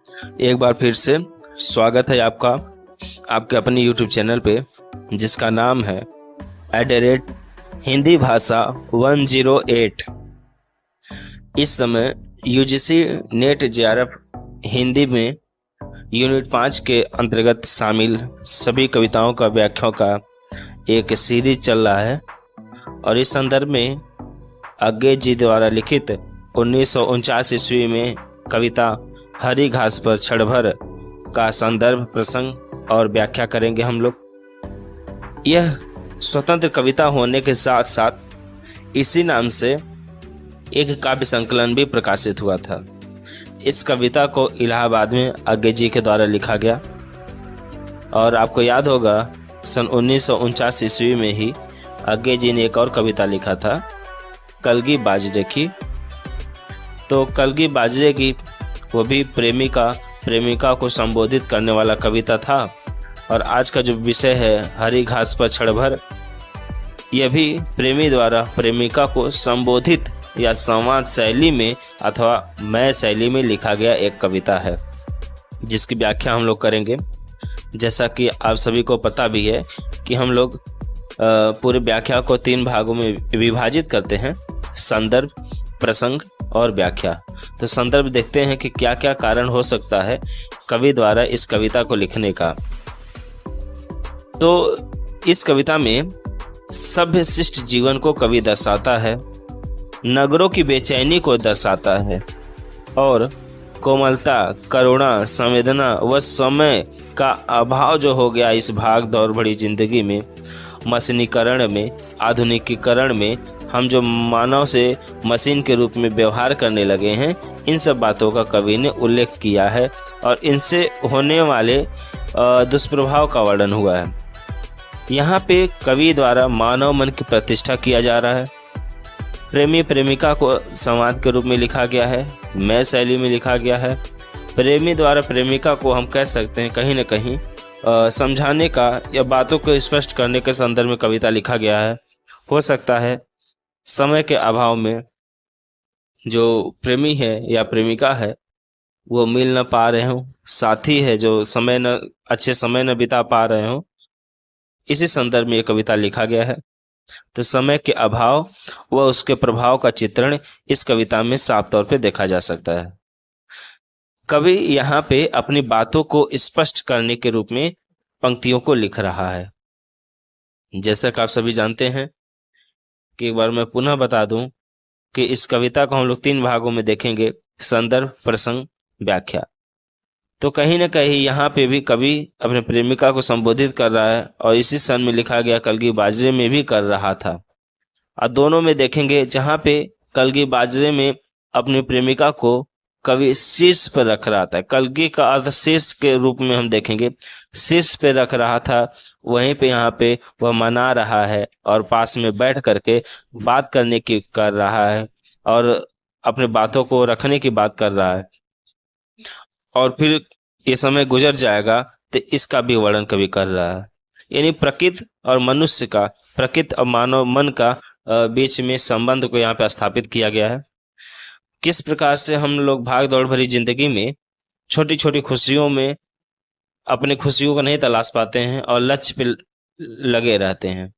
एक बार फिर से स्वागत है आपका आपके अपने YouTube चैनल पे, जिसका नाम है @हिंदी भाषा 108। इस समय UGC नेट JRF हिंदी में यूनिट 5 के अंतर्गत शामिल सभी कविताओं का व्याख्याओं का एक सीरीज चल रहा है और इस संदर्भ में अज्ञे जी द्वारा लिखित 1949 ईस्वी में कविता हरी घास पर क्षण भर का संदर्भ, प्रसंग और व्याख्या करेंगे हम लोग। यह स्वतंत्र कविता होने के साथ साथ इसी नाम से एक काव्य संकलन भी प्रकाशित हुआ था। इस कविता को इलाहाबाद में अज्ञे जी के द्वारा लिखा गया और आपको याद होगा सन 1949 ईस्वी में ही अज्ञे जी ने एक और कविता लिखा था, कलगी बाजरे की। तो कलगी बाजरे की वो भी प्रेमिका को संबोधित करने वाला कविता था। और आज का जो विषय है हरी घास पर क्षण भर, यह भी प्रेमी द्वारा प्रेमिका को संबोधित या संवाद शैली में अथवा मैं शैली में लिखा गया एक कविता है, जिसकी व्याख्या हम लोग करेंगे। जैसा कि आप सभी को पता भी है कि हम लोग पूरे व्याख्या को 3 भागों में विभाजित करते हैं, संदर्भ, प्रसंग और व्याख्या। तो संदर्भ देखते हैं कि क्या क्या कारण हो सकता है कवि द्वारा इस कविता को लिखने का। तो इस कविता में सभ्य शिष्ट जीवन को कवि दर्शाता है, नगरों की बेचैनी को दर्शाता है और कोमलता, करुणा, संवेदना व समय का अभाव जो हो गया इस भाग दौड़ भरी जिंदगी में, मशीनीकरण में, आधुनिकीकरण में हम जो मानव से मशीन के रूप में व्यवहार करने लगे हैं, इन सब बातों का कवि ने उल्लेख किया है और इनसे होने वाले दुष्प्रभाव का वर्णन हुआ है। यहाँ पे कवि द्वारा मानव मन की प्रतिष्ठा किया जा रहा है। प्रेमी प्रेमिका को संवाद के रूप में लिखा गया है, मैं शैली में लिखा गया है। प्रेमी द्वारा प्रेमिका को हम कह सकते हैं कहीं न कहीं समझाने का या बातों को स्पष्ट करने के संदर्भ में कविता लिखा गया है। हो सकता है समय के अभाव में जो प्रेमी है या प्रेमिका है वो मिल न पा रहे हों, साथी है जो अच्छे समय न बिता पा रहे हों, इसी संदर्भ में ये कविता लिखा गया है। तो समय के अभाव व उसके प्रभाव का चित्रण इस कविता में साफ तौर पे देखा जा सकता है। कवि यहाँ पे अपनी बातों को स्पष्ट करने के रूप में पंक्तियों को लिख रहा है। जैसा कि आप सभी जानते हैं कि एक बार मैं पुनः बता दूं कि इस कविता को हम लोग 3 भागों में देखेंगे, संदर्भ, प्रसंग, व्याख्या। तो कहीं न कहीं यहाँ पे भी कवि अपने प्रेमिका को संबोधित कर रहा है और इसी सन में लिखा गया कलगी बाजरे में भी कर रहा था। और दोनों में देखेंगे, जहाँ पे कलगी बाजरे में अपनी प्रेमिका को कवि शीर्ष पर रख रहा था, कलगी का अर्थ शीर्ष के रूप में हम देखेंगे, शीर्ष पे रख रहा था, वहीं पे यहाँ पे वह मना रहा है और पास में बैठ करके बात करने की कर रहा है और अपने बातों को रखने की बात कर रहा है। और फिर ये समय गुजर जाएगा तो इसका भी वर्णन कवि कर रहा है। यानी प्रकृति और मनुष्य का, प्रकृति और मानव मन का बीच में संबंध को यहाँ पे स्थापित किया गया है। किस प्रकार से हम लोग भाग दौड़ भरी जिंदगी में छोटी छोटी खुशियों में अपने खुशियों को नहीं तलाश पाते हैं और लक्ष्य पे लगे रहते हैं,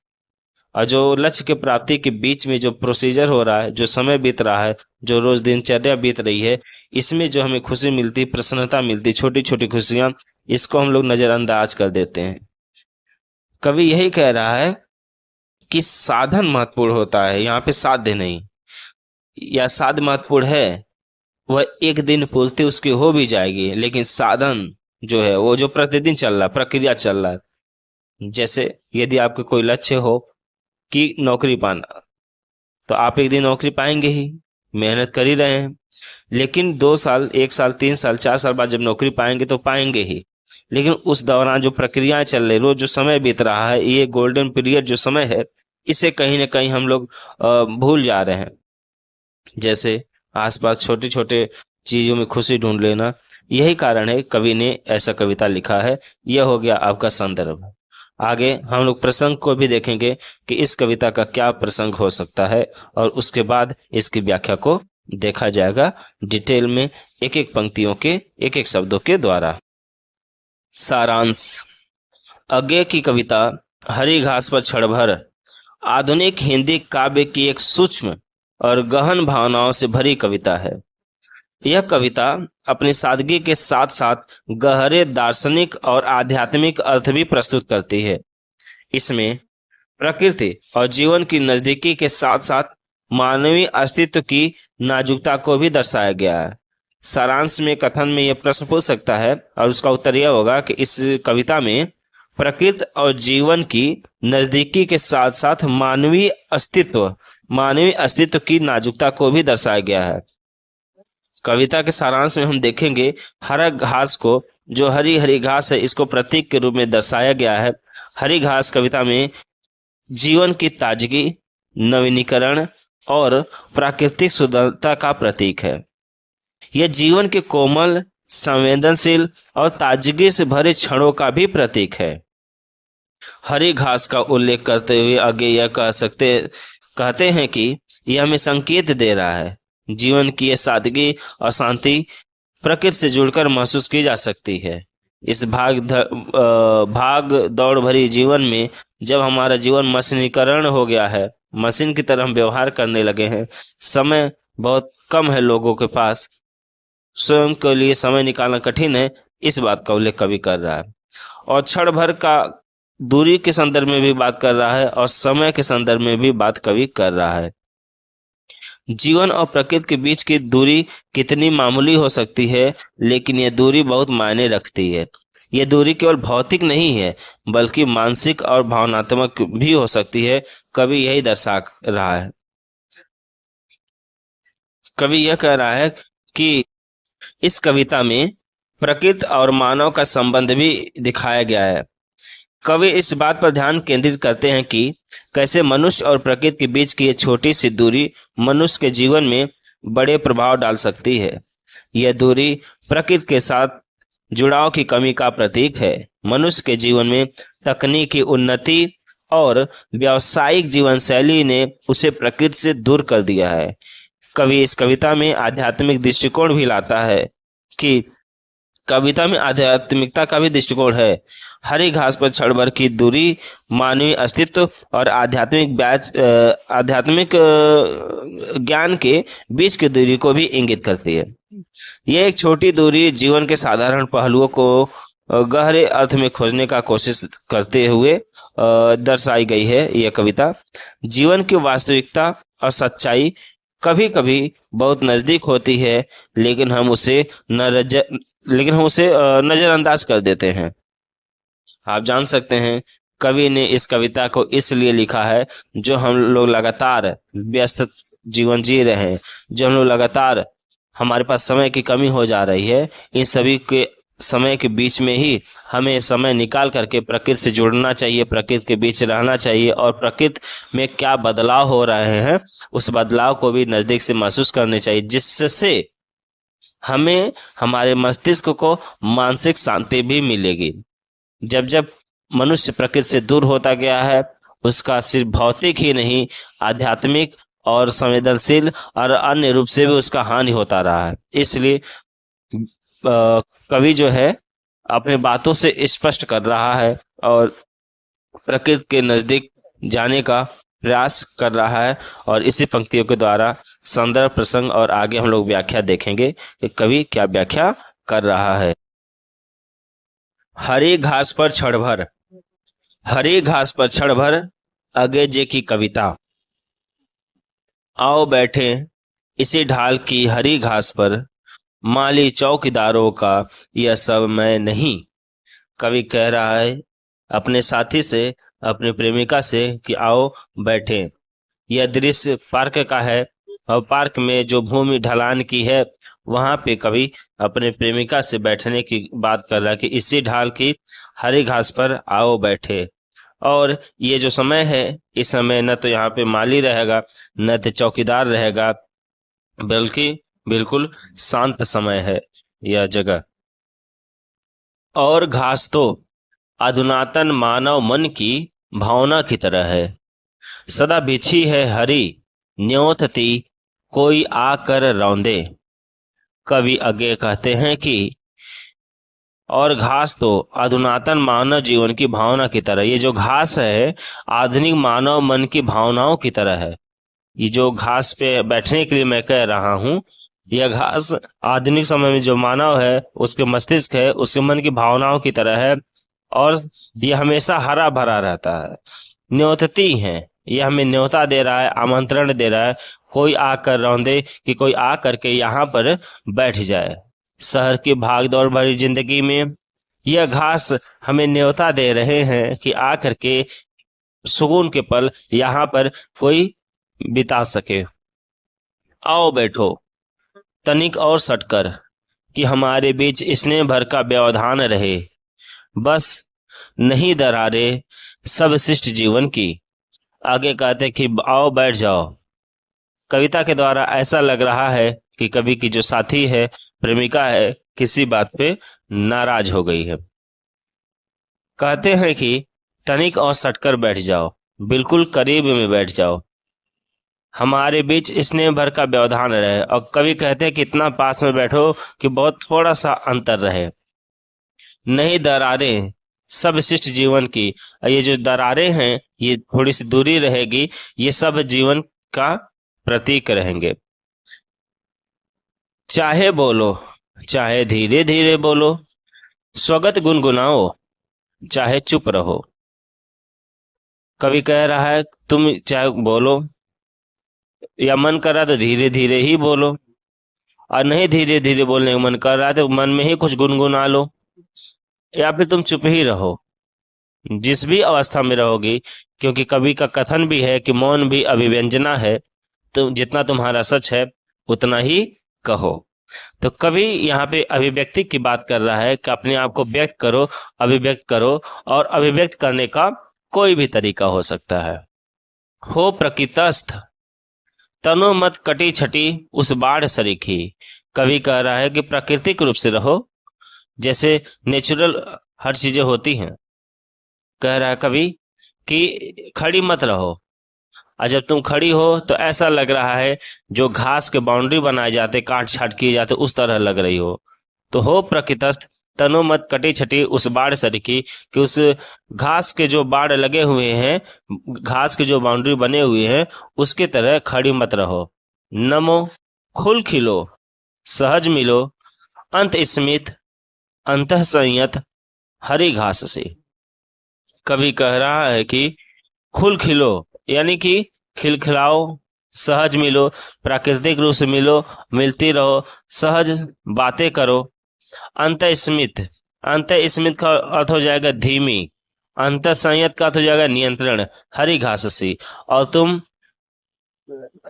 और जो लक्ष्य के प्राप्ति के बीच में जो प्रोसीजर हो रहा है, जो समय बीत रहा है, जो रोज दिनचर्या बीत रही है, इसमें जो हमें खुशी मिलती, प्रसन्नता मिलती, छोटी छोटी खुशियां, इसको हम लोग नजरअंदाज कर देते हैं। कवि यही कह रहा है कि साधन महत्वपूर्ण होता है, यहाँ पे साध्य नहीं, या साध्य महत्वपूर्ण है, वह एक दिन पूर्ति उसकी हो भी जाएगी, लेकिन साधन जो है वो जो प्रतिदिन चल रहा है, प्रक्रिया चल रहा है। जैसे यदि आपके कोई लक्ष्य हो कि नौकरी पाना, तो आप एक दिन नौकरी पाएंगे ही, मेहनत कर ही रहे हैं, लेकिन 2 साल, 1 साल, 3 साल, 4 साल बाद जब नौकरी पाएंगे तो पाएंगे ही, लेकिन उस दौरान जो प्रक्रियाएं चल रही, रोज जो समय बीत रहा है, ये गोल्डन पीरियड जो समय है, इसे कहीं ना कहीं हम लोग भूल जा रहे हैं। जैसे आसपास छोटे छोटे चीजों में खुशी ढूंढ लेना, यही कारण है कवि ने ऐसा कविता लिखा है। यह हो गया आपका संदर्भ। आगे हम लोग प्रसंग को भी देखेंगे कि इस कविता का क्या प्रसंग हो सकता है और उसके बाद इसकी व्याख्या को देखा जाएगा डिटेल में एक एक पंक्तियों के एक एक शब्दों के द्वारा। सारांश। आगे की कविता हरी घास पर क्षण भर आधुनिक हिंदी काव्य की एक सूक्ष्म और गहन भावनाओं से भरी कविता है। यह कविता अपनी सादगी के साथ साथ गहरे दार्शनिक और आध्यात्मिक अर्थ भी प्रस्तुत करती है। इसमें प्रकृति और जीवन की नजदीकी के साथ साथ मानवीय अस्तित्व की नाजुकता को भी दर्शाया गया है। सारांश में कथन में यह प्रश्न पूछ सकता है और उसका उत्तर यह होगा कि इस कविता में प्रकृति और जीवन की नजदीकी के साथ साथ मानवीय अस्तित्व की नाजुकता को भी दर्शाया गया है। कविता के सारांश में हम देखेंगे हरा घास को, जो हरी हरी घास है, इसको प्रतीक के रूप में दर्शाया गया है। हरी घास कविता में जीवन की ताजगी, नवीनीकरण और प्राकृतिक सुंदरता का प्रतीक है। यह जीवन के कोमल, संवेदनशील और ताजगी से भरे क्षणों का भी प्रतीक है। हरी घास का उल्लेख करते हुए आगे यह कहते हैं कि यह हमें संकेत दे रहा है जीवन की यह सादगी और शांति प्रकृति से जुड़कर महसूस की जा सकती है। इस भाग दौड़ भरी जीवन में जब हमारा जीवन मशीनीकरण हो गया है, मशीन की तरह हम व्यवहार करने लगे हैं, समय बहुत कम है लोगों के पास, स्वयं के लिए समय निकालना कठिन है, इस बात का उल्लेख कवि कर रहा है। और क्षण भर का दूरी के संदर्भ में भी बात कर रहा है और समय के संदर्भ में भी बात कवि कर रहा है। जीवन और प्रकृति के बीच की दूरी कितनी मामूली हो सकती है, लेकिन यह दूरी बहुत मायने रखती है। यह दूरी केवल भौतिक नहीं है बल्कि मानसिक और भावनात्मक भी हो सकती है। कवि यही दर्शा रहा है। कवि यह कह रहा है कि इस कविता में प्रकृति और मानव का संबंध भी दिखाया गया है। कवि इस बात पर ध्यान केंद्रित करते हैं कि कैसे मनुष्य और प्रकृति के बीच की ये छोटी सी दूरी मनुष्य के जीवन में बड़े प्रभाव डाल सकती है। यह दूरी प्रकृति के साथ जुड़ाव की कमी का प्रतीक है। मनुष्य के जीवन में तकनीकी उन्नति और व्यावसायिक जीवन शैली ने उसे प्रकृति से दूर कर दिया है। कवि इस कविता में आध्यात्मिक दृष्टिकोण भी लाता है कि कविता में आध्यात्मिकता का भी दृष्टिकोण है। हरी घास पर क्षण भर की दूरी मानवीय अस्तित्व और आध्यात्मिक ज्ञान के बीच की दूरी को भी इंगित करती है। यह एक छोटी दूरी जीवन के साधारण पहलुओं को गहरे अर्थ में खोजने का कोशिश करते हुए दर्शाई गई है। यह कविता जीवन की वास्तविकता और सच्चाई कभी कभी बहुत नजदीक होती है, लेकिन हम उसे नजरअंदाज कर देते हैं। आप जान सकते हैं कवि ने इस कविता को इसलिए लिखा है जो हम लोग लगातार व्यस्त जीवन जी रहे हैं, जो हम लोग लगातार हमारे पास समय की कमी हो जा रही है। इन सभी के समय के बीच में ही हमें समय निकाल करके प्रकृति से जुड़ना चाहिए, प्रकृति के बीच रहना चाहिए और प्रकृति में क्या बदलाव हो रहे हैं उस बदलाव को भी नजदीक से महसूस करने चाहिए, जिससे हमें हमारे मस्तिष्क को मानसिक शांति भी मिलेगी। जब जब मनुष्य प्रकृति से दूर होता गया है, उसका सिर्फ भौतिक ही नहीं, आध्यात्मिक और संवेदनशील और अन्य रूप से भी उसका हानि होता रहा है। इसलिए कवि जो है अपने बातों से स्पष्ट कर रहा है और प्रकृति के नजदीक जाने का प्रयास कर रहा है। और इसी पंक्तियों के द्वारा संदर्भ, प्रसंग और आगे हम लोग व्याख्या देखेंगे कि कवि क्या व्याख्या कर रहा है। हरी घास पर क्षण भर। हरी घास पर क्षण भर अगेजे की कविता। आओ बैठे इसी ढाल की हरी घास पर, माली चौकीदारों का यह सब मैं नहीं। कवि कह रहा है अपने साथी से, अपनी प्रेमिका से कि आओ बैठे। यह दृश्य पार्क का है और पार्क में जो भूमि ढलान की है वहां पे कवि अपने प्रेमिका से बैठने की बात कर रहा है कि इसी ढाल की हरी घास पर आओ बैठे। और ये जो समय है, इस समय न तो यहाँ पे माली रहेगा न तो चौकीदार रहेगा, बल्कि बिल्कुल शांत समय है यह जगह। और घास तो अधुनातन मानव मन की भावना की तरह है, सदा बिछी है हरी न्योतती कोई आकर रौंदे। कवि आगे कहते हैं कि और घास तो अधुनातन मानव जीवन की भावना की तरह, ये जो घास है आधुनिक मानव मन की भावनाओं की तरह है। ये जो घास पे बैठने के लिए मैं कह रहा हूँ, यह घास आधुनिक समय में जो मानव है उसके मस्तिष्क है, उसके मन की भावनाओं की तरह है। और यह हमेशा हरा भरा रहता है। न्योतती है, यह हमें न्योता दे रहा है, आमंत्रण दे रहा है। कोई आकर रौंदे, कि कोई आ करके यहाँ पर बैठ जाए। शहर की भागदौड़ भरी जिंदगी में यह घास हमें न्योता दे रहे हैं कि आ करके सुकून के पल यहाँ पर कोई बिता सके। आओ बैठो तनिक और सटकर, कि हमारे बीच स्नेह भर का व्यवधान रहे। बस नहीं दरारे सब शिष्ट जीवन की। आगे कहते कि आओ बैठ जाओ। कविता के द्वारा ऐसा लग रहा है कि कवि की जो साथी है, प्रेमिका है, किसी बात पे नाराज हो गई है। कहते हैं कि तनिक और सटकर बैठ जाओ, बिल्कुल करीब में बैठ जाओ, हमारे बीच स्नेह भर का व्यवधान रहे। और कवि कहते हैं कि इतना पास में बैठो कि बहुत थोड़ा सा अंतर रहे। नहीं दरारें सब शिष्ट जीवन की, ये जो दरारें हैं ये थोड़ी सी दूरी रहेगी, ये सब जीवन का प्रतीक रहेंगे। चाहे बोलो, चाहे धीरे धीरे बोलो, स्वगत गुनगुनाओ, चाहे चुप रहो। कवि कह रहा है तुम चाहे बोलो, या मन कर रहा है तो धीरे धीरे ही बोलो, और नहीं धीरे धीरे बोलने का मन कर रहा है तो मन में ही कुछ गुनगुना लो, या फिर तुम चुप ही रहो। जिस भी अवस्था में रहोगी, क्योंकि कवि का कथन भी है कि मौन भी अभिव्यंजना है, तो जितना तुम्हारा सच है उतना ही कहो। तो कवि यहाँ पे अभिव्यक्ति की बात कर रहा है कि अपने आप को व्यक्त करो, अभिव्यक्त करो, और अभिव्यक्त करने का कोई भी तरीका हो सकता है। हो प्रकृतस्थ तनो मत कटी छटी उस बाढ़ सरीखी। कवि कह रहा है कि प्राकृतिक रूप से रहो, जैसे नेचुरल हर चीजें होती हैं। कह रहा है कवि कि खड़ी मत रहो, और जब तुम खड़ी हो तो ऐसा लग रहा है जो घास के बाउंड्री बनाए जाते, काट छाट किए जाते, उस तरह लग रही हो हो प्रकृतस्थ तनो मत कटी छटी उस बाढ़ सरीखी, कि उस घास के जो बाढ़ लगे हुए हैं, घास के जो बाउंड्री बने हुए हैं, उसके तरह खड़ी मत रहो। नमो खुल खिलो सहज मिलो, अंत स्मित अंतः संयत हरी घास से। कवि कह रहा है कि खुल खिलो, यानी कि खिलखिलाओ, सहज मिलो, प्राकृतिक रूप से मिलो, मिलती रहो, सहज बातें करो। अंत स्मित, अंत स्मित का अर्थ हो जाएगा धीमी, अंत संयत का अर्थ हो जाएगा नियंत्रण, हरी घास सी, और तुम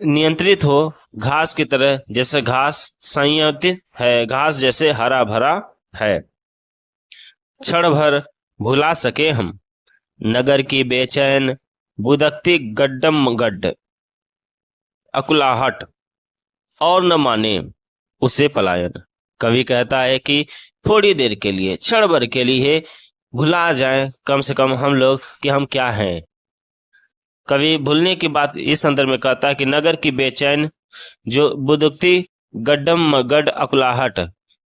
नियंत्रित हो घास की तरह, जैसे घास संयमित है, घास जैसे हरा भरा है। क्षण भर भुला सके हम नगर की बेचैन बुदकती गड्डम गड्ड अकुलाहट, और न माने उसे पलायन। कवि कहता है कि थोड़ी देर के लिए, क्षण भर के लिए भुला जाएं कम से कम हम लोग कि हम क्या हैं। कवि भूलने की बात इस संदर्भ में कहता है कि नगर की बेचैन जो बुदकती गड्डम गड्ड अकुलाहट,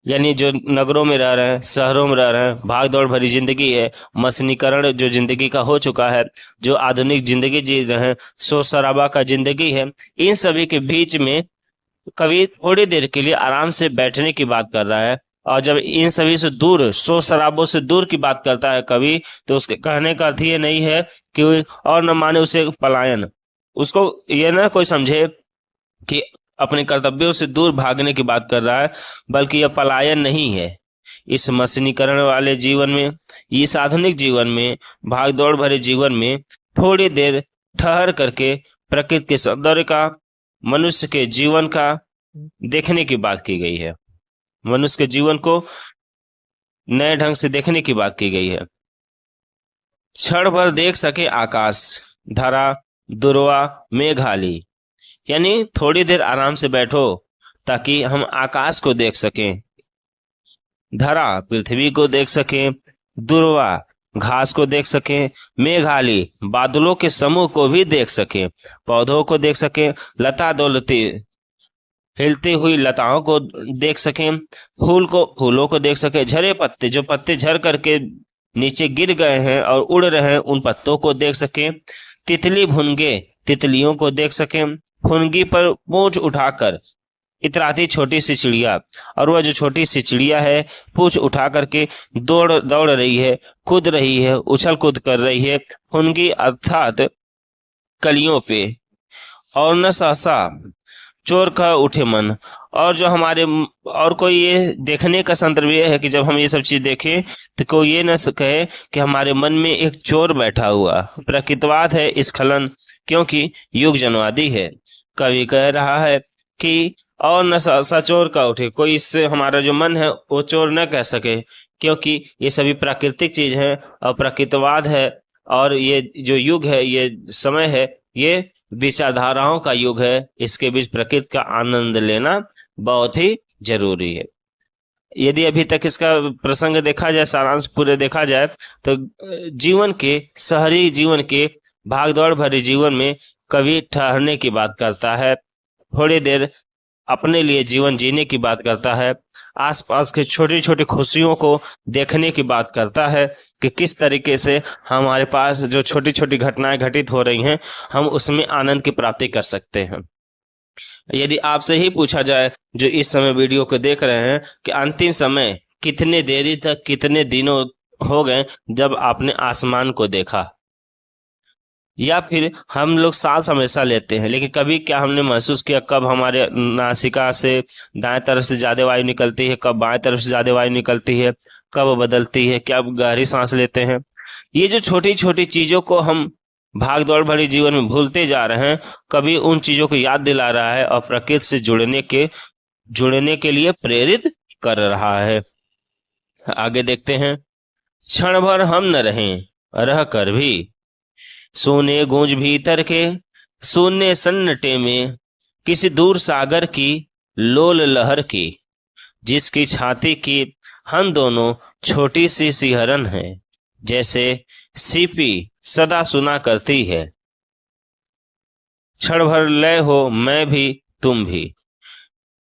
यानी जो नगरों में रह रहे हैं, शहरों में रह रहे हैं, भाग दौड़ भरी जिंदगी है, मशीनीकरण जो जिंदगी का हो चुका है, जो आधुनिक जिंदगी जी रहे हैं, शोर शराबा का जिंदगी है, इन सभी के बीच में कवि थोड़ी देर के लिए आराम से बैठने की बात कर रहा है। और जब इन सभी से दूर, शोर शराबों से दूर की बात करता है कवि, तो उसके कहने का अर्थ ये नहीं है कि और न माने उसे पलायन, उसको ये ना कोई समझे कि अपने कर्तव्यों से दूर भागने की बात कर रहा है, बल्कि यह पलायन नहीं है। इस मशीनीकरण वाले जीवन में, इस आधुनिक जीवन में, भागदौड़ भरे जीवन में थोड़ी देर ठहर करके प्रकृति के सौंदर्य का, मनुष्य के जीवन का देखने की बात की गई है। मनुष्य के जीवन को नए ढंग से देखने की बात की गई है। क्षण भर देख सके आकाश धरा दुर्वा मेघाली, यानी थोड़ी देर आराम से बैठो ताकि हम आकाश को देख सकें, धरा पृथ्वी को देख सकें, दुर्वा घास को देख सकें, मेघाली बादलों के समूह को भी देख सकें, पौधों को देख सकें, लता दौलती हिलती हुई लताओं को देख सकें, फूलों को देख सकें, झरे पत्ते, जो पत्ते झड़ करके नीचे गिर गए हैं और उड़ रहे हैं, उन पत्तों को देख सकें, तितली भुनगे तितलियों को देख सकें, फुनगी पर पूंछ उठाकर इतराती छोटी सी चिड़िया, और वह जो छोटी सी चिड़िया है पूंछ उठा करके दौड़ दौड़ रही है, कूद रही है, उछल कूद कर रही है फुनगी अर्थात कलियों पे, और न सहसा चोर का उठे मन। और जो हमारे और कोई ये देखने का संदर्भ ये है कि जब हम ये सब चीज देखें तो कोई ये न कहे कि हमारे मन में एक चोर बैठा हुआ। प्रकृतवाद है स्खलन, क्योंकि युग जनवादी है। कवि कह रहा है कि और न सहसा चोर का उठे, कोई इससे हमारा जो मन है वो चोर न कह सके, क्योंकि ये सभी प्राकृतिक चीज है और प्रकृतवाद है। और ये जो युग है, ये समय है, ये विचारधाराओं का युग है। इसके बीच प्रकृति का आनंद लेना बहुत ही जरूरी है। यदि अभी तक इसका प्रसंग देखा जाए, सारांश पूरे देखा जाए, तो जीवन के, शहरी जीवन के भागदौड़ भरे जीवन में कवि ठहरने की बात करता है, थोड़ी देर अपने लिए जीवन जीने की बात करता है, आसपास के छोटी छोटी खुशियों को देखने की बात करता है कि किस तरीके से हमारे पास जो छोटी छोटी घटनाएं घटित हो रही हैं, हम उसमें आनंद की प्राप्ति कर सकते हैं। यदि आपसे ही पूछा जाए, जो इस समय वीडियो को देख रहे हैं, कि अंतिम समय कितने देरी तक, कितने दिनों हो गए जब आपने आसमान को देखा, या फिर हम लोग सांस हमेशा लेते हैं, लेकिन कभी क्या हमने महसूस किया कब हमारे नासिका से दाएं तरफ से ज्यादा वायु निकलती है, कब बाएं तरफ से ज्यादा वायु निकलती है, कब बदलती है, क्या गहरी सांस लेते हैं। ये जो छोटी छोटी चीजों को हम भाग दौड़ भरी जीवन में भूलते जा रहे हैं, कभी उन चीजों को याद दिला रहा है और प्रकृति से जुड़ने के लिए प्रेरित कर रहा है। आगे देखते हैं। क्षण भर हम न रहें रह कर भी, सोने गूंज भीतर के शून्य सन्नाटे में, किसी दूर सागर की लोल लहर की, जिसकी छाती की हम दोनों छोटी सी सिहरन है, जैसे सीपी सदा सुना करती है। क्षण भर लय हो मैं भी तुम भी।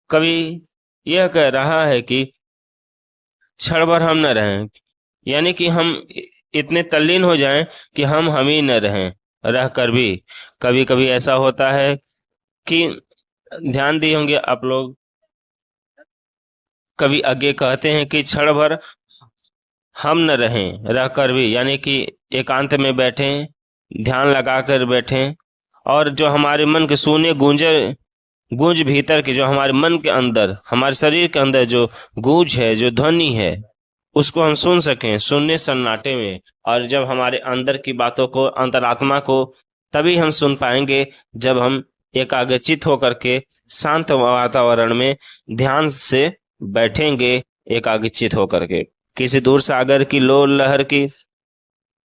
कवि यह कह रहा है कि क्षण भर हम न रहें, यानी कि हम इतने तल्लीन हो जाएं कि हम ही न रहें, रह कर भी। कभी कभी ऐसा होता है कि ध्यान दिए होंगे आप लोग, कभी आगे कहते हैं कि क्षण भर हम न रहें रह कर भी, यानी कि एकांत में बैठें, ध्यान लगा कर बैठें, और जो हमारे मन के शून्य गूंज भीतर की, जो हमारे मन के अंदर, हमारे शरीर के अंदर जो गूंज है, जो ध्वनि है, उसको हम सुन सकें शून्य सन्नाटे में। और जब हमारे अंदर की बातों को, अंतरात्मा को, तभी हम सुन पाएंगे जब हम एकाग्रचित होकर के शांत वातावरण में ध्यान से बैठेंगे, एकाग्रचित होकर के। किसी दूर सागर की लोल लहर की,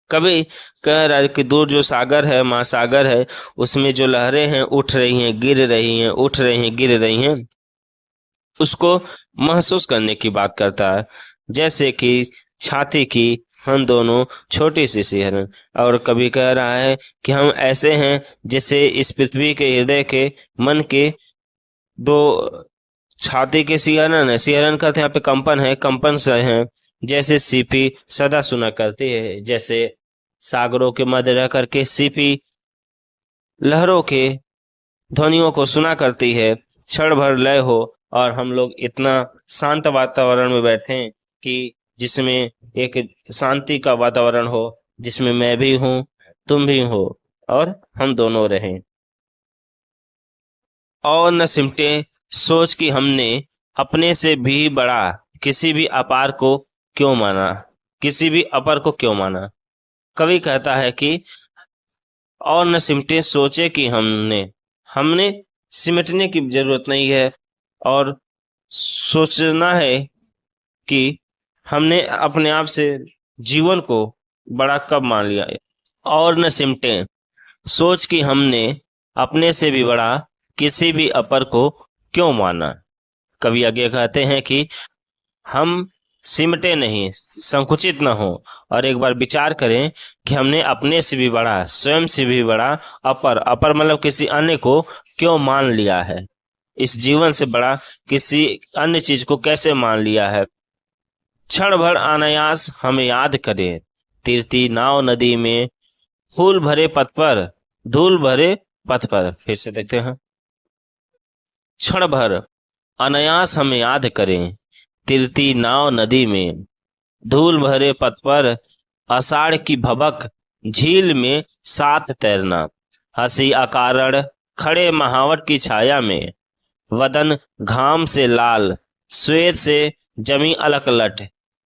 कभी कह रहा है कि दूर जो सागर है, महासागर है, उसमें जो लहरें हैं उठ रही हैं, गिर रही हैं, उठ रही हैं, गिर रही हैं, उसको महसूस करने की बात करता है, जैसे कि छाती की हम दोनों छोटी सी सिहरन। और कभी कह रहा है कि हम ऐसे हैं जैसे इस पृथ्वी के हृदय के, मन के दो छाती के सिहरन है। सिहरन का यहाँ पे कंपन है, कंपन से है, जैसे सीपी सदा सुना करती है, जैसे सागरों के मध्य रह करके सीपी लहरों के ध्वनियों को सुना करती है। क्षण भर लय हो और हम लोग इतना शांत वातावरण में बैठे कि जिसमें एक शांति का वातावरण हो, जिसमें मैं भी हूं, तुम भी हो, और हम दोनों रहें। और न सिमटे सोच कि हमने अपने से भी बड़ा किसी भी अपार को क्यों माना, किसी भी अपर को क्यों माना। कवि कहता है कि और न सिमटे सोचे कि हमने सिमटने की जरूरत नहीं है, और सोचना है कि हमने अपने आप से जीवन को बड़ा कब मान लिया है। और न सिमटे सोच कि हमने अपने से भी बड़ा किसी भी अपर को क्यों माना। कवि आगे कहते हैं कि हम सिमटे नहीं, संकुचित न हो, और एक बार विचार करें कि हमने अपने से भी बड़ा, स्वयं से भी बड़ा अपर मतलब किसी अन्य को क्यों मान लिया है। इस जीवन से बड़ा किसी अन्य चीज को कैसे मान लिया है। क्षण भर अनायास हमें याद करें, तीरती नाव नदी में, फूल भरे पथ पर, धूल भरे पथ पर। फिर से देखते हैं। क्षण भर अनायास हमें याद करें, तीरती नाव नदी में, धूल भरे पथ पर, आषाढ़ की भबक झील में साथ तैरना, हंसी अकारण खड़े महावट की छाया में, वदन घाम से लाल, श्वेत से जमी अलक लट,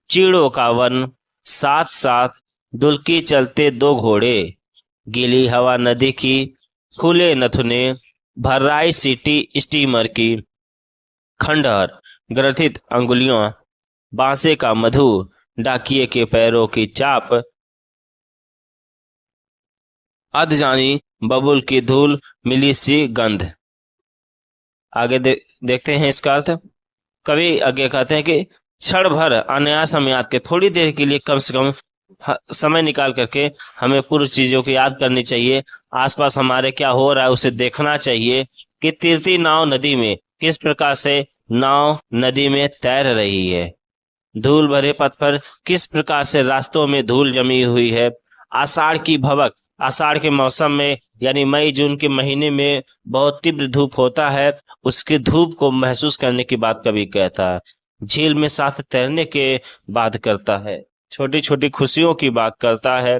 चीड़ों का वन, साथ साथ दुलकी चलते दो घोड़े, गीली हवा नदी की, खुले नथुने, भर्राई सीटी स्टीमर की, खंडहर ग्रथित अंगुलियों, बांसे का मधु, डाकिये के पैरों की चाप, अधजानी बबुल की धूल मिली सी गंध। आगे देखते हैं इसका अर्थ। कवि आगे कहते हैं कि क्षण भर अनायास हम याद के, थोड़ी देर के लिए कम से कम समय निकाल करके हमें पूर्व चीजों को याद करनी चाहिए। आसपास हमारे क्या हो रहा है उसे देखना चाहिए कि तीरती नाव नदी में किस प्रकार से नाव नदी में तैर रही है, धूल भरे पथ पर किस प्रकार से रास्तों में धूल जमी हुई है, आषाढ़ की भवक, आषाढ़ के मौसम में यानी मई जून के महीने में बहुत तीव्र धूप होता है, उसकी धूप को महसूस करने की बात कवि कहता है। झील में साथ तैरने के बात करता है, छोटी छोटी खुशियों की बात करता है,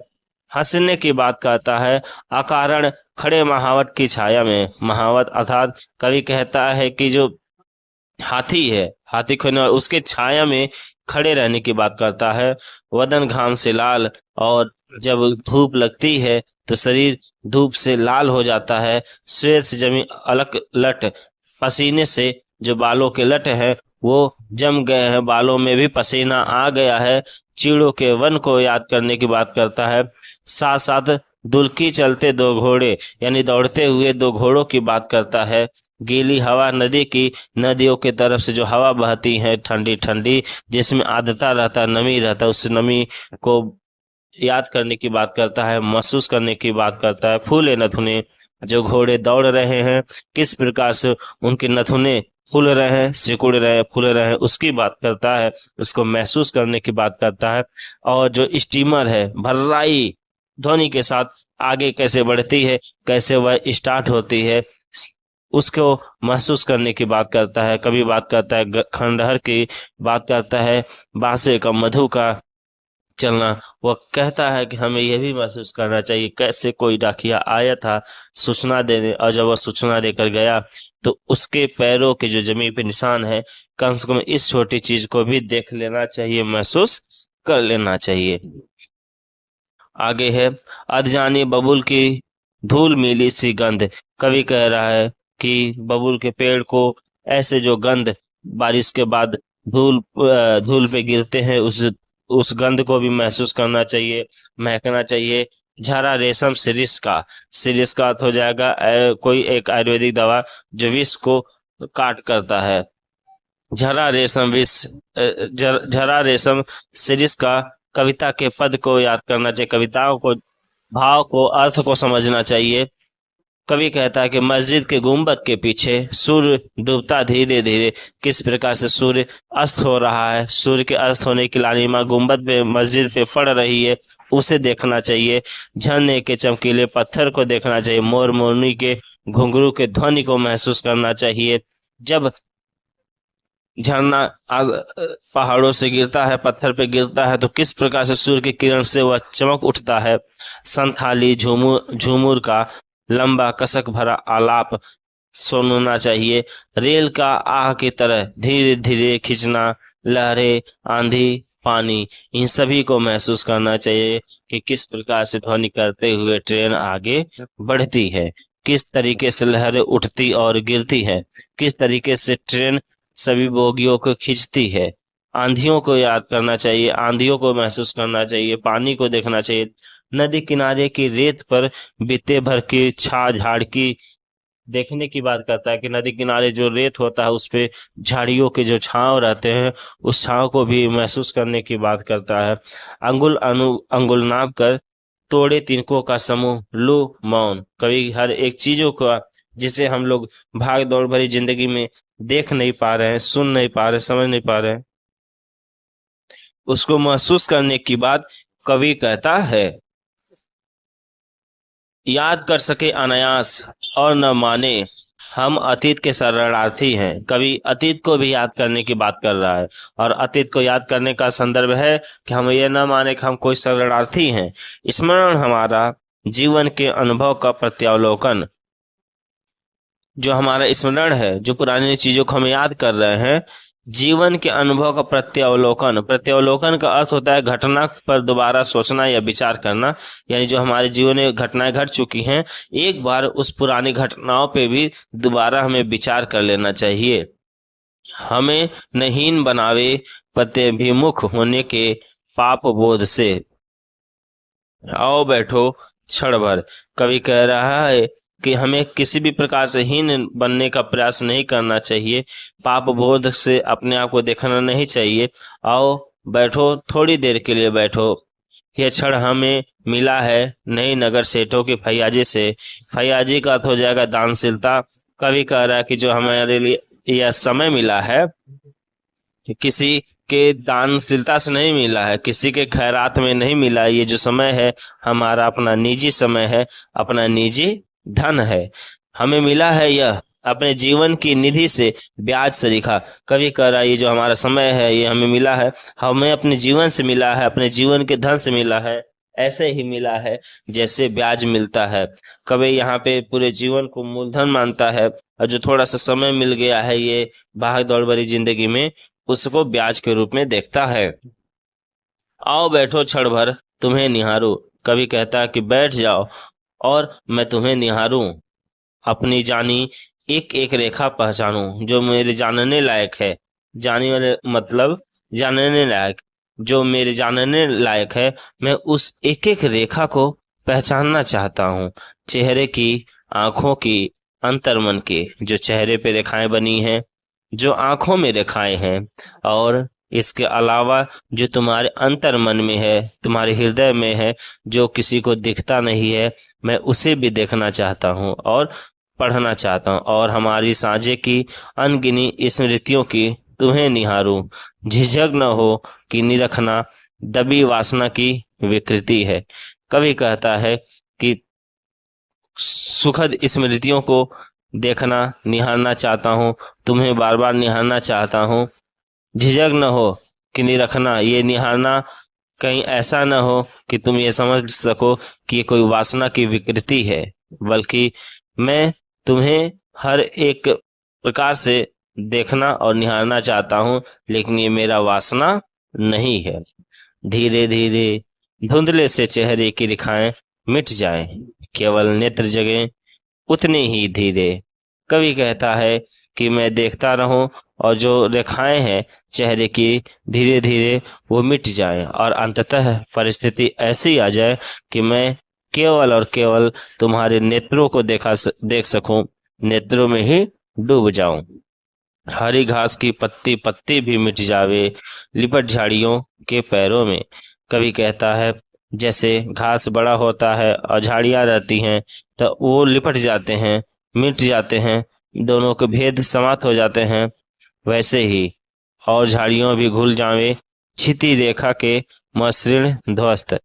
हंसने की बात करता है, अकारण खड़े महावत की छाया में। महावत अर्थात कवि कहता है कि जो हाथी है, हाथी खोने और उसके छाया में खड़े रहने की बात करता है। वदन घाम से लाल, और जब धूप लगती है तो शरीर धूप से लाल हो जाता है। श्वेत से जमी अलग लट, पसीने से जो बालों के लट हैं वो जम गए हैं, बालों में भी पसीना आ गया है। चीड़ों के वन को याद करने की बात करता है। साथ साथ दुलकी चलते दो घोड़े यानी दौड़ते हुए दो घोड़ों की बात करता है। गीली हवा नदी की, नदियों की तरफ से जो हवा बहती है ठंडी ठंडी, जिसमें आर्द्रता रहता है, नमी रहता है, उस नमी को याद करने की बात करता है, महसूस करने की बात करता है। फूले नथुने, जो घोड़े दौड़ रहे हैं किस प्रकार से उनके नथुने फूल रहे हैं, सिकुड़ रहे हैं, फूल रहे हैं, उसकी बात करता है, उसको महसूस करने की बात करता है। और जो स्टीमर है भर्राई ध्वनि के साथ आगे कैसे बढ़ती है, कैसे वह स्टार्ट होती है, उसको महसूस करने की बात करता है। कभी बात करता है खंडहर की, बात करता है बांसे का मधु का चलना। वह कहता है कि हमें यह भी महसूस करना चाहिए कैसे कोई डाकिया आया था सूचना देने, और जब वह सूचना देकर गया तो उसके पैरों के जो जमीन पे निशान है, कम से कम इस छोटी चीज को भी देख लेना चाहिए, महसूस कर लेना चाहिए। आगे है अधजानी बबुल की धूल मिली सी गंध। कवि कह रहा है कि बबुल के पेड़ को ऐसे जो गंध बारिश के बाद धूल पे गिरते हैं, उस गंध को भी महसूस करना चाहिए, महकना चाहिए। झरा रेशम शिरीष का, शिरीष का अर्थ हो जाएगा कोई एक आयुर्वेदिक दवा जो विष को काट करता है। झरा रेशम विष, झरा रेशम शिरीष का, कविता के पद को याद करना चाहिए, कविताओं को, भाव को, अर्थ को समझना चाहिए। कवि कहता है कि मस्जिद के गुंबद के पीछे सूर्य डूबता धीरे धीरे, किस प्रकार से सूर्य अस्त हो रहा है, सूर्य के अस्त होने की लालिमा गुंबद पे, मस्जिद पे पड़ रही है, उसे देखना चाहिए। झरने के चमकीले पत्थर को देखना चाहिए, मोर मोरनी के घुंघरू के ध्वनि को महसूस करना चाहिए। जब झरना पहाड़ों से गिरता है, पत्थर पे गिरता है, तो किस प्रकार से सूर्य की किरण से वह चमक उठता है। संथाली झूमुर का लंबा कसक भरा आलाप सुनना चाहिए। रेल का आह की तरह धीरे धीरे खींचना, लहरें, आंधी, पानी, इन सभी को महसूस करना चाहिए कि किस प्रकार से ध्वनि करते हुए ट्रेन आगे बढ़ती है, किस तरीके से लहरें उठती और गिरती है, किस तरीके से ट्रेन सभी बोगियों को खींचती है। आंधियों को याद करना चाहिए, आंधियों को महसूस करना चाहिए, पानी को देखना चाहिए। नदी किनारे की रेत पर बीते भर की छा झाड़ की देखने की बात करता है कि नदी किनारे जो रेत होता है उस पे झाड़ियों के जो छांव रहते हैं, उस छांव को भी महसूस करने की बात करता है। अंगुल नाप कर तोड़े तिनकों का समूह लो मौन। कवि हर एक चीजों का जिसे हम लोग भाग दौड़ भरी जिंदगी में देख नहीं पा रहे हैं, सुन नहीं पा रहे, समझ नहीं पा रहे हैं, उसको महसूस करने की बात कवि कहता है। याद कर सके अनायास और न माने, हम अतीत के शरणार्थी हैं। कवि अतीत को भी याद करने की बात कर रहा है, और अतीत को याद करने का संदर्भ है कि हम ये न माने कि हम कोई शरणार्थी हैं। स्मरण हमारा जीवन के अनुभव का प्रत्यावलोकन, जो हमारा स्मरण है, जो पुरानी चीजों को हम याद कर रहे हैं, जीवन के अनुभव का प्रत्यावलोकन। प्रत्यावलोकन का अर्थ होता है घटना पर दोबारा सोचना या विचार करना, यानी जो हमारे जीवन में घटनाएं घट चुकी हैं, एक बार उस पुरानी घटनाओं पे भी दोबारा हमें विचार कर लेना चाहिए। हमें न हीन बनावे प्रत्यभिमुख होने के पाप बोध से। आओ बैठो क्षण भर, कवि कह रहा है कि हमें किसी भी प्रकार से हीन बनने का प्रयास नहीं करना चाहिए, पाप बोध से अपने आप को देखना नहीं चाहिए। आओ बैठो, थोड़ी देर के लिए बैठो। यह क्षण हमें मिला है नई नगर सेठों के फैयाजी से। फैयाजी का अर्थ हो जाएगा दानशीलता। कवि कह रहा है कि जो हमारे लिए यह समय मिला है, किसी के दानशीलता से नहीं मिला है, किसी के खैरात में नहीं मिला है। ये जो समय है हमारा अपना निजी समय है, अपना निजी धन है। हमें मिला है यह अपने जीवन की निधि से ब्याज से लिखा। कवि कह रहा है ये जो हमारा समय है ये हमें मिला है, हमें अपने जीवन से मिला है, अपने जीवन के धन से मिला है। ऐसे ही मिला है जैसे ब्याज मिलता है। कवि यहाँ पे पूरे जीवन को मूलधन मानता है, और जो थोड़ा सा समय मिल गया है ये भाग दौड़ भरी जिंदगी में, उसको ब्याज के रूप में देखता है। आओ बैठो क्षण भर तुम्हें निहारूं, कवि कहता है कि बैठ जाओ और मैं तुम्हें निहारूं, अपनी जानी एक एक रेखा पहचानूं जो मेरे जानने लायक है। जाने वाले मतलब जानने लायक, जो मेरे जानने लायक है, मैं उस एक एक रेखा को पहचानना चाहता हूँ। चेहरे की, आंखों की, अंतर्मन की, जो चेहरे पे रेखाएं बनी हैं, जो आंखों में रेखाएं हैं, और इसके अलावा जो तुम्हारे अंतर मन में है, तुम्हारे हृदय में है, जो किसी को दिखता नहीं है, मैं उसे भी देखना चाहता हूँ और पढ़ना चाहता हूँ। और हमारी साझे की अनगिनी स्मृतियों की तुम्हें निहारूं, झिझक न हो कि निरखना दबी वासना की विकृति है। कवि कहता है कि सुखद स्मृतियों को देखना, निहारना चाहता हूँ, तुम्हें बार बार निहारना चाहता हूँ। झिझक न हो कि निरखना, ये निहारना कहीं ऐसा न हो कि तुम ये समझ सको कि ये कोई वासना की विकृति है, बल्कि मैं तुम्हें हर एक प्रकार से देखना और निहारना चाहता हूँ, लेकिन ये मेरा वासना नहीं है। धीरे धीरे धुंधले से चेहरे की रेखाएं मिट जाएं, केवल नेत्र जगें उतने ही धीरे। कवि कहता है कि मैं देखता रहूं और जो रेखाएं हैं चेहरे की, धीरे धीरे वो मिट जाएं, और अंततः परिस्थिति ऐसी आ जाए कि मैं केवल और केवल तुम्हारे नेत्रों को देख सकूं, नेत्रों में ही डूब जाऊं। हरी घास की पत्ती पत्ती भी मिट जावे, लिपट झाड़ियों के पैरों में। कवि कहता है जैसे घास बड़ा होता है और झाड़ियां रहती हैं, तो वो लिपट जाते हैं, मिट जाते हैं, दोनों के भेद समाप्त हो जाते हैं, वैसे ही और झाड़ियों भी घुल जावे क्षिति रेखा के मसृण ध्वस्त।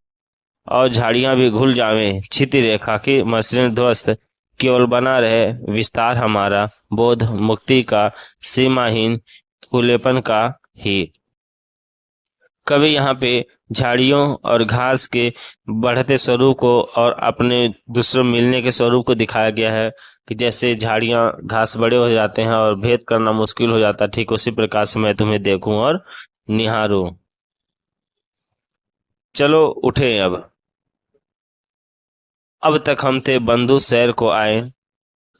और झाड़ियां भी घुल जावें क्षिति रेखा की मसृण ध्वस्त, केवल बना रहे विस्तार हमारा बोध मुक्ति का, सीमाहीन खुलेपन का ही। कवि यहाँ पे झाड़ियों और घास के बढ़ते स्वरूप को और अपने दूसरों मिलने के स्वरूप को दिखाया गया है, कि जैसे झाड़ियां घास बड़े हो जाते हैं और भेद करना मुश्किल हो जाता है, ठीक उसी प्रकार से मैं तुम्हें देखूं और निहारूं। चलो उठे अब तक हम थे बंधु शहर को आए।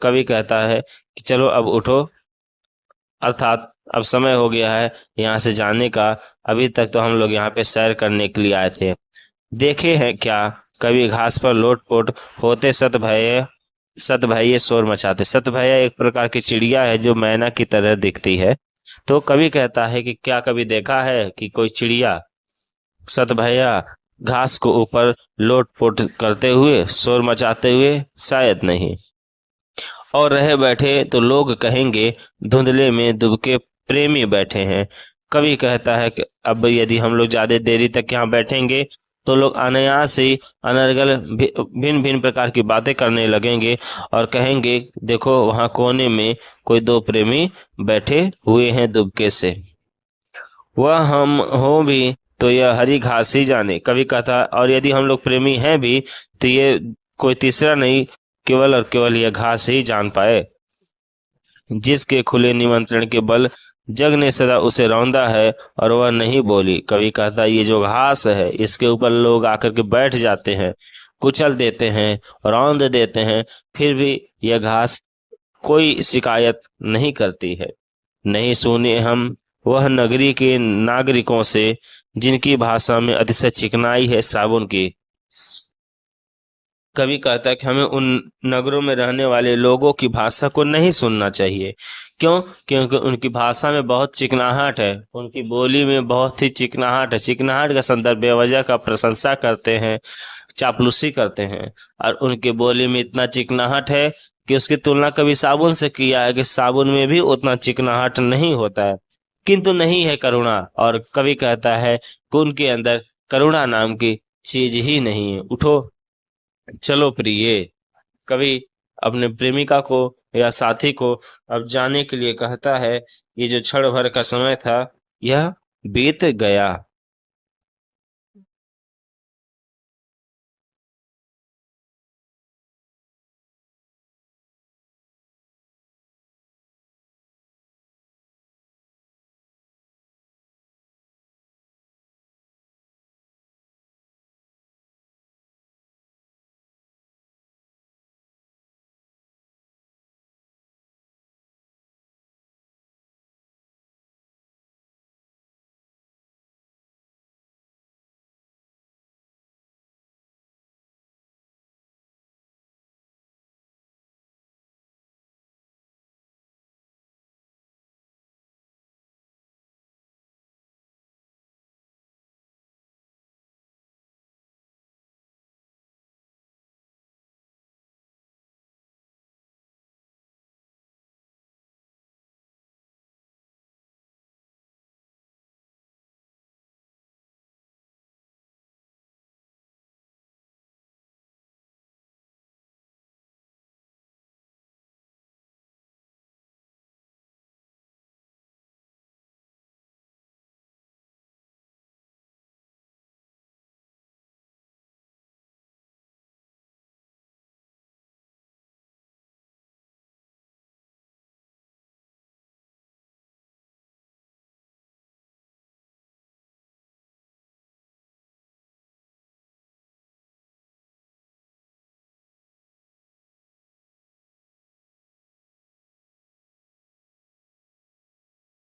कवि कहता है कि चलो अब उठो, अर्थात अब समय हो गया है यहाँ से जाने का। अभी तक तो हम लोग यहाँ पे सैर करने के लिए आए थे। देखे हैं क्या कभी घास पर लोटपोट होते सत भैये शोर मचाते। सत भैया एक प्रकार की चिड़िया है जो मैना की तरह दिखती है। तो कवि कहता है कि क्या कभी देखा है कि कोई चिड़िया सत भैया घास को ऊपर लोटपोट करते हुए, शोर मचाते हुए? शायद नहीं। और रहे बैठे तो लोग कहेंगे धुंधले में दुबके प्रेमी बैठे हैं। कवि कहता है कि अब यदि हम लोग ज्यादा देरी तक यहाँ बैठेंगे तो लोग अनायास ही अनर्गल भिन्न भिन्न प्रकार की बातें करने लगेंगे और कहेंगे देखो वहां कोने में कोई दो प्रेमी बैठे हुए हैं दुबके से। वह हम हो भी तो यह हरी घास ही जाने। कवि कहता और यदि हम लोग प्रेमी हैं भी तो ये कोई तीसरा नहीं, केवल और केवल यह घास ही जान पाए। जिसके खुले निमंत्रण के बल जग ने सदा उसे रौंदा है और वह नहीं बोली। कवि कहता ये जो घास है इसके ऊपर लोग आकर के बैठ जाते हैं, कुचल देते हैं, रौंद देते हैं, फिर भी यह घास कोई शिकायत नहीं करती है। नहीं सुने हम वह नगरी के नागरिकों से जिनकी भाषा में अतिशय चिकनाई है साबुन की। कवि कहता है कि हमें उन नगरों में रहने वाले लोगों की भाषा को नहीं सुनना चाहिए। क्यों? क्योंकि उनकी भाषा में बहुत चिकनाहट है, उनकी बोली में बहुत ही चिकनाहट है। चिकनाहट का संदर्भ बेवजह का प्रशंसा करते हैं, चापलूसी करते हैं। और उनके बोली में इतना चिकनाहट है कि उसकी तुलना कभी साबुन से किया है कि साबुन में भी उतना चिकनाहट नहीं होता है, किंतु नहीं है करुणा। और कवि कहता है कि उनके अंदर करुणा नाम की चीज ही नहीं है। उठो चलो प्रिय। कवि अपने प्रेमिका को या साथी को अब जाने के लिए कहता है। ये जो क्षण भर का समय था यह बीत गया।